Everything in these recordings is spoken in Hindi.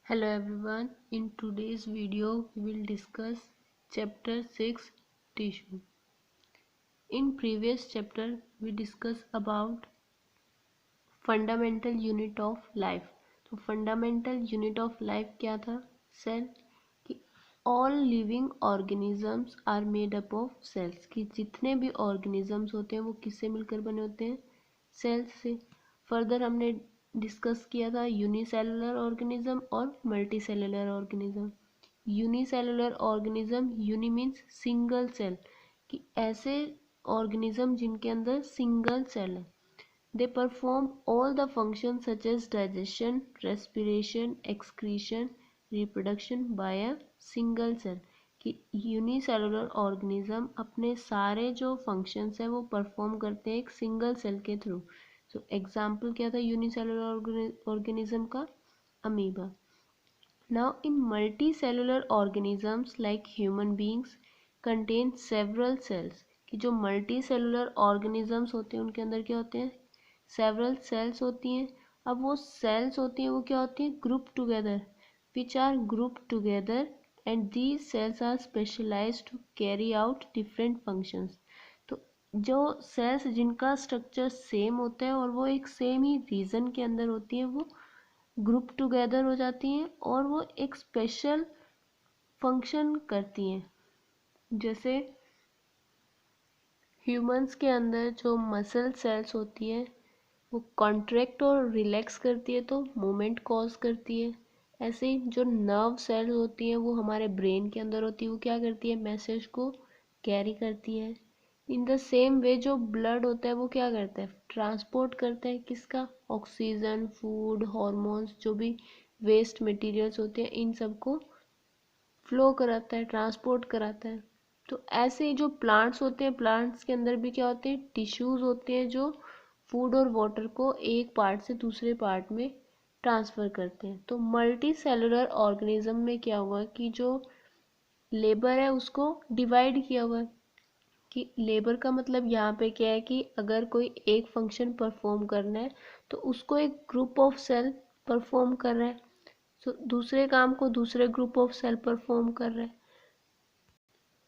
Hello everyone, in today's video we will discuss chapter 6 tissue. In previous chapter we discussed about fundamental unit of life. तो fundamental unit of life क्या था? Cell. कि all living organisms are made up of cells. कि जितने भी organisms होते हैं वो किससे मिलकर बने होते हैं? सेल्स से. फर्दर हमने डिस्कस किया था यूनिसेलुलर ऑर्गेनिज्म और multicellular organism. Unicellular organism, uni means single cell, कि ऐसे ऑर्गेनिज्म जिनके अंदर सिंगल सेल है. They perform all the function such as digestion, respiration, excretion, reproduction by a single cell. कि यूनिसेलुलर ऑर्गेनिज्म अपने सारे जो फंक्शंस हैं वो परफॉर्म करते हैं एक सिंगल सेल के थ्रू. सो एग्जाम्पल क्या था यूनिसेलुलर ऑर्गेनिज्म का? Amoeba. Now, in multicellular organisms like human beings contain several cells. कि जो multicellular organisms होते हैं उनके अंदर क्या होते हैं? Several cells होती हैं. अब वो cells होती हैं वो क्या होती हैं? Grouped together, which are grouped together and these cells are specialized to carry out different functions. तो जो cells जिनका structure same होता है और वो एक same ही region के अंदर होती हैं वो ग्रुप टुगेदर हो जाती हैं और वो एक स्पेशल फंक्शन करती हैं. जैसे ह्यूमंस के अंदर जो मसल सेल्स होती है वो कॉन्ट्रैक्ट और रिलैक्स करती है तो मूवमेंट कॉज करती है. ऐसे ही जो नर्व सेल्स होती हैं वो हमारे ब्रेन के अंदर होती है वो क्या करती है? मैसेज को कैरी करती है. इन द सेम वे जो ब्लड होता है वो क्या करता है? ट्रांसपोर्ट करता है किसका? ऑक्सीजन, फूड, हॉर्मोन्स, जो भी वेस्ट मटेरियल्स होते हैं इन सबको फ्लो कराता है, ट्रांसपोर्ट कराता है. तो ऐसे ही जो प्लांट्स होते हैं प्लांट्स के अंदर भी क्या होते हैं? टिश्यूज होते हैं जो फूड और वाटर को एक पार्ट से दूसरे पार्ट में ट्रांसफ़र करते हैं. तो मल्टी सेलुलर ऑर्गेनिज्म में क्या हुआ कि जो लेबर है उसको डिवाइड किया हुआ है. कि लेबर का मतलब यहाँ पे क्या है कि अगर कोई एक फंक्शन परफॉर्म करना है तो उसको एक ग्रुप ऑफ सेल परफॉर्म कर रहा है. तो दूसरे काम को दूसरे ग्रुप ऑफ सेल परफॉर्म कर रहा है.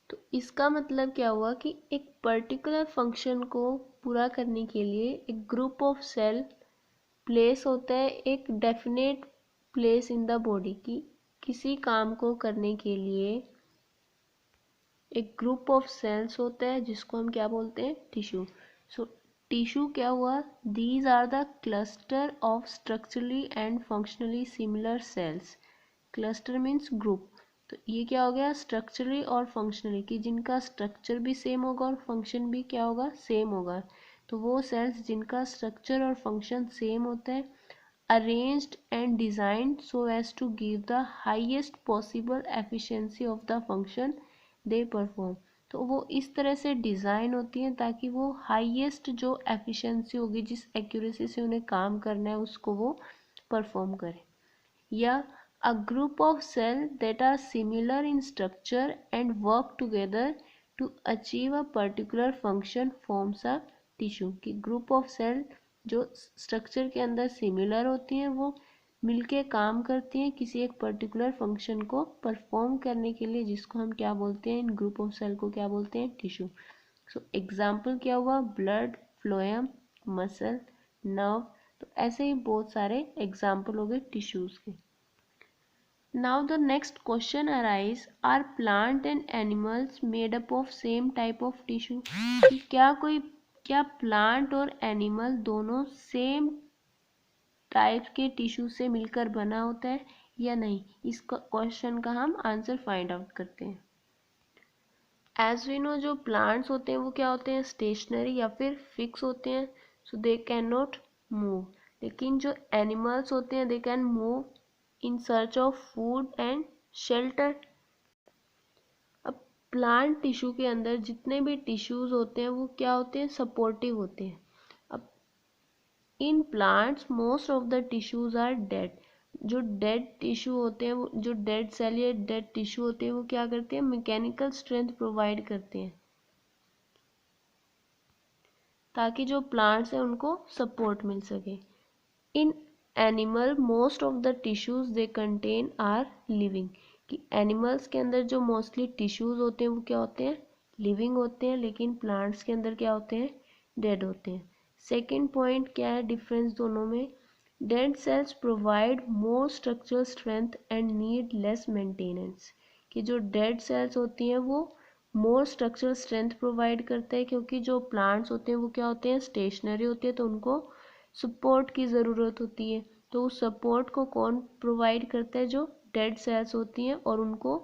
तो इसका मतलब क्या हुआ कि एक पर्टिकुलर फंक्शन को पूरा करने के लिए एक ग्रुप ऑफ सेल प्लेस होता है एक definite place in the body. की किसी काम को करने के लिए एक ग्रुप ऑफ सेल्स होता है जिसको हम क्या बोलते हैं? टिश्यू. सो टिश्यू क्या हुआ? These are the cluster of structurally and functionally similar cells. Cluster means group. तो ये क्या हो गया? स्ट्रक्चरली और फंक्शनली, कि जिनका स्ट्रक्चर भी सेम होगा और फंक्शन भी क्या होगा? सेम होगा. तो वो सेल्स जिनका स्ट्रक्चर और फंक्शन सेम होता है arranged and designed so as to give the highest possible efficiency of the function they perform. तो वो इस तरह से डिज़ाइन होती हैं ताकि वो हाईएस्ट जो एफिशिएंसी होगी जिस एक्यूरेसी से उन्हें काम करना है उसको वो परफॉर्म करें. या a group of cells that are similar in structure and work together to achieve a particular function forms a tissue. कि group of cell जो स्ट्रक्चर के अंदर सिमिलर होती हैं वो मिलके काम करती हैं किसी एक पर्टिकुलर फंक्शन को परफॉर्म करने के लिए जिसको हम क्या बोलते हैं? इन ग्रुप ऑफ सेल को क्या बोलते हैं? टिश्यू. सो एग्जाम्पल क्या हुआ? Blood, phloem, muscle, nerve. तो ऐसे ही बहुत सारे एग्जाम्पल हो गए टिश्यूज के. Now the next question arise, are plant and animals made up of same type of tissue? कि क्या प्लांट और एनिमल दोनों सेम टाइप के टिश्यू से मिलकर बना होता है या नहीं? इस क्वेश्चन का हम आंसर फाइंड आउट करते हैं. एज वी नो जो प्लांट्स होते हैं वो क्या होते हैं? स्टेशनरी या फिर फिक्स होते हैं. सो दे कैन नॉट मूव. लेकिन जो एनिमल्स होते हैं they can move in search of food and shelter. अब प्लांट टिश्यू के अंदर जितने भी टिश्यूज होते हैं वो क्या होते हैं? सपोर्टिव होते हैं. अब in plants most of the tissues are dead. जो डेड टिश्यू होते हैं वो जो डेड सेल या डेड टिश्यू होते हैं वो क्या करते हैं? मैकेनिकल स्ट्रेंथ प्रोवाइड करते हैं ताकि जो प्लांट्स हैं उनको सपोर्ट मिल सके. In animal most of the tissues they contain are living, कि एनिमल्स के अंदर जो मोस्टली टिश्यूज होते हैं वो क्या होते हैं, लिविंग होते हैं, लेकिन प्लांट्स के अंदर क्या होते हैं, डेड होते हैं। सेकेंड पॉइंट क्या है डिफरेंस दोनों में, dead cells provide more structural strength and need less maintenance, कि जो डेड सेल्स होती हैं वो मोर स्ट्रक्चरल स्ट्रेंथ प्रोवाइड करते हैं, क्योंकि जो प्लांट्स होते हैं वो क्या होते हैं, स्टेशनरी होते हैं, तो उनको सपोर्ट की ज़रूरत होती है। तो उस सपोर्ट को कौन प्रोवाइड करता है, जो डेड सेल्स होती हैं, और उनको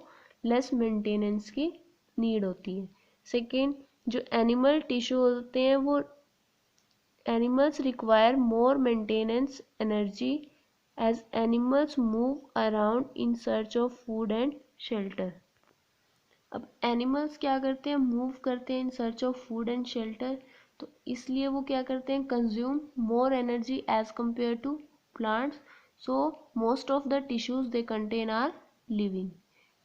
लेस मेंटेनेंस की नीड होती है। सेकेंड, जो एनिमल टिश्यू होते हैं वो animals require more maintenance energy as animals move around in search of food and shelter. अब एनिमल्स क्या करते हैं, मूव करते हैं in search of food and shelter, तो इसलिए वो क्या करते हैं, consume more energy as compare to plants, so most of the tissues they contain are living.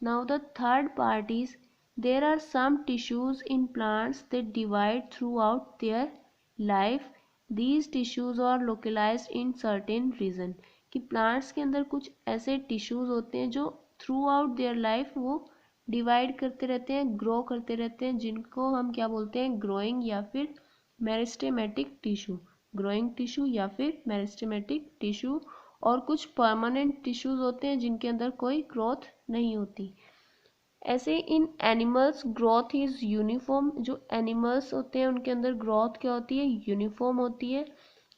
Now the third part is there are some tissues in plants that divide throughout their life, these tissues are localized in certain region, कि प्लांट्स के अंदर कुछ ऐसे टिश्यूज होते हैं जो थ्रू आउट देयर लाइफ वो डिवाइड करते रहते हैं, ग्रो करते रहते हैं, जिनको हम क्या बोलते हैं, ग्रोइंग या फिर मेरिस्टेमेटिक टिश्यू, ग्रोइंग टिश्यू या फिर मेरिस्टेमेटिक टिश्यू। और कुछ परमानेंट टिश्यूज होते हैं जिनके अंदर कोई ग्रोथ नहीं होती। ऐसे इन एनिमल्स ग्रोथ इज यूनिफॉर्म, जो एनिमल्स होते हैं उनके अंदर ग्रोथ क्या होती है, यूनिफॉर्म होती है।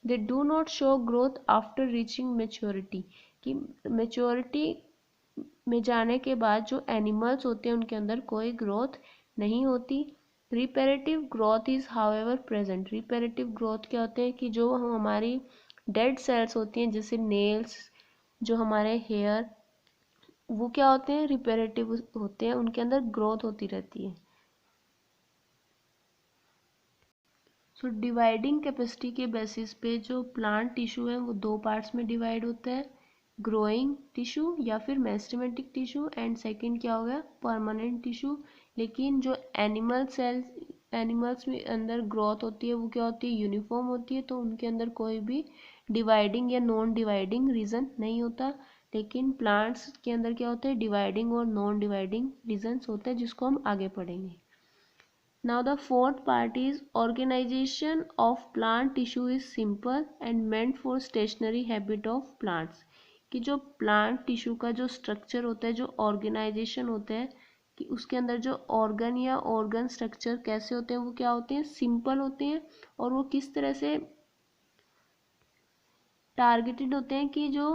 They do not show growth after reaching maturity, कि मेच्योरिटी में जाने के बाद जो एनिमल्स होते हैं उनके अंदर कोई ग्रोथ नहीं होती। Reparative growth is however present, reparative growth क्या होते हैं, कि जो हमारी डेड सेल्स होती हैं जैसे नेल्स, जो हमारे हेयर, वो क्या होते हैं, रिपेरेटिव होते हैं, उनके अंदर ग्रोथ होती रहती है। सो डिवाइडिंग कैपेसिटी के बेसिस पे जो प्लांट टिश्यू है वो दो पार्ट्स में डिवाइड होता है, ग्रोइंग टिश्यू या फिर मेरिस्टेमेटिक टिश्यू, एंड सेकंड क्या हो गया, परमानेंट टिश्यू। लेकिन जो एनिमल सेल्स, एनिमल्स में अंदर ग्रोथ होती है वो क्या होती है, यूनिफॉर्म होती है, तो उनके अंदर कोई भी डिवाइडिंग या नॉन डिवाइडिंग रीजन नहीं होता। लेकिन प्लांट्स के अंदर क्या होता है, डिवाइडिंग और नॉन डिवाइडिंग रीजन्स होते हैं, जिसको हम आगे पढ़ेंगे। Now the fourth part is organization of plant tissue is simple and meant for stationary habit of plants, कि जो प्लांट टिश्यू का जो स्ट्रक्चर होता है, जो ऑर्गेनाइजेशन होता है, कि उसके अंदर जो ऑर्गन या ऑर्गन स्ट्रक्चर कैसे होते हैं, वो क्या होते हैं, सिंपल होते हैं, और वो किस तरह से टारगेटेड होते हैं, कि जो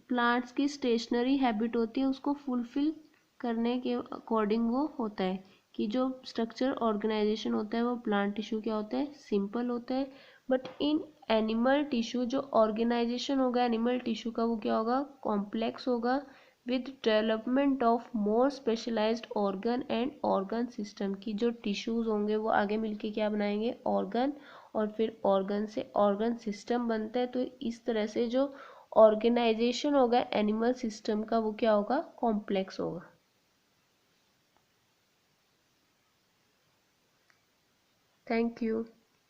प्लांट्स की स्टेशनरी हैबिट होती है उसको फुलफिल करने के अकॉर्डिंग वो होता है, कि जो स्ट्रक्चर ऑर्गेनाइजेशन होता है वो प्लांट टिश्यू क्या होता है, सिंपल होता है। बट इन एनिमल टिश्यू जो ऑर्गेनाइजेशन होगा एनिमल टिश्यू का वो क्या होगा, कॉम्प्लेक्स होगा, with development of more specialized organ and organ system, की जो टिश्यूज होंगे वो आगे मिलके क्या बनाएंगे, ऑर्गन, और फिर ऑर्गन से ऑर्गन सिस्टम बनता है। तो इस तरह से जो ऑर्गेनाइजेशन होगा एनिमल सिस्टम का वो क्या होगा, कॉम्प्लेक्स होगा। Thank you.